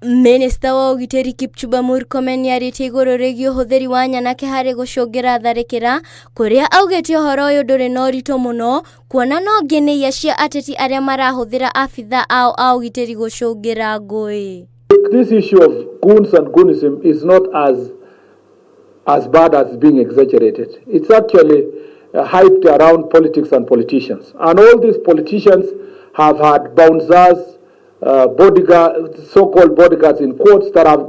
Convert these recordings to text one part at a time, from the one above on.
Minister wa ugiteri Kipchumba Murkomen nĩarĩtie igũrũ rĩgiĩ ũhũthĩri wa nyanake harĩ gũcũngĩra tharĩkĩra, kũrĩa augĩte ũhoro ũyũ ndũrĩ na ũritũ mũno kuona no ngĩnĩia cia ateti arĩa marahũthĩra abitha ao a ugiteri gũcũngĩra ngũĩ. This issue of goons and goonism is not as bad as being exaggerated. It's actually hyped around politics and politicians. And all these politicians have had bouncers, bodyguards, so-called bodyguards in quotes, that have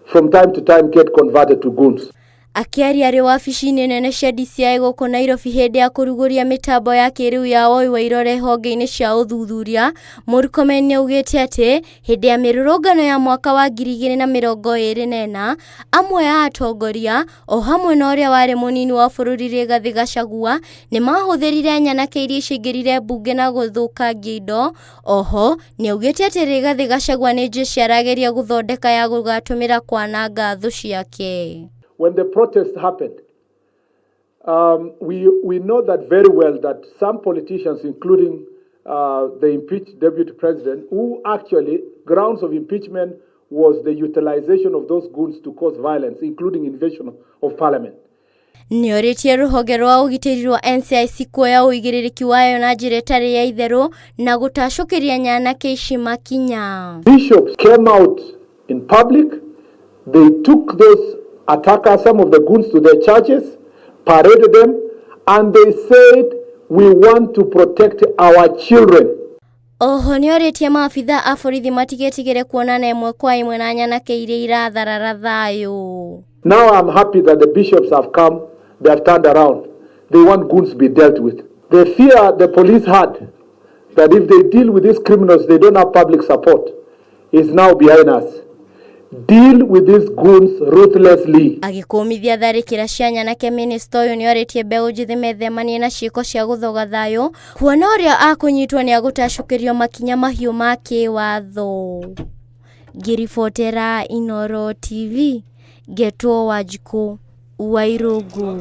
from time to time get converted to goons. Akiaria arĩ wabici-inĩ nene cia DCI gũkũ Nairobi hĩndĩ ya kũrugũria mĩtambo ya kĩrĩu ya woi wa irore honge-inĩ cia ũthuthuria, Murkomen nĩaugĩte atĩ hĩndĩ ya mĩrũrũngano ya mwaka wa 2024 amwe a atongoria o hamwe na ũrĩa warĩ mũnini wa bũrũri Rigathi Gachagua nĩmahũthĩrire nyanake iria ciaingĩrire mbunge na gũthũkangia indo. Oho nĩaugĩte atĩ Rigathi Gachagua nĩ njĩra arageria gũthondeka ya gũgatũmĩra kwananga thũ ciake. When the protest happened, we know that very well that some politicians, including the impeached deputy president, who actually grounds of impeachment was the utilization of those goons to cause violence, including invasion of parliament. Nĩorĩtie rũhonge rwa ũgitĩri rwa NCIC kuoya ũigĩrĩrĩki wayo na njĩra ĩtarĩ ya itherũ na gũtacũkĩria nyanake ici makinya. Bishops came out in public. They took those attackers, some of the goons, to their churches, paraded them, and they said, we want to protect our children. Oho nĩorĩtie maabitha a borithi matigetigĩre kuonana ĩmwe kwa ĩmwe na nyanake iria iratharara thayũ. Now I'm happy that the bishops have come, they have turned around. They want goons to be dealt with. The fear the police had that if they deal with these criminals, they don't have public support, is now behind us. Deal with these goons ruthlessly. Agĩkũmithia tharĩkĩra cia nyanake, minister ũyũ nĩorĩtie mbeũ njĩthĩ methemanie na ciĩko cia gũthoga thayũ kuona ũrĩa akũnyitwo nĩagũtacũkĩrio makinya mahiũ ma kĩwatho. Ngĩribotera Inooro TV, Getwo Wanjikũ, Wairũngũ.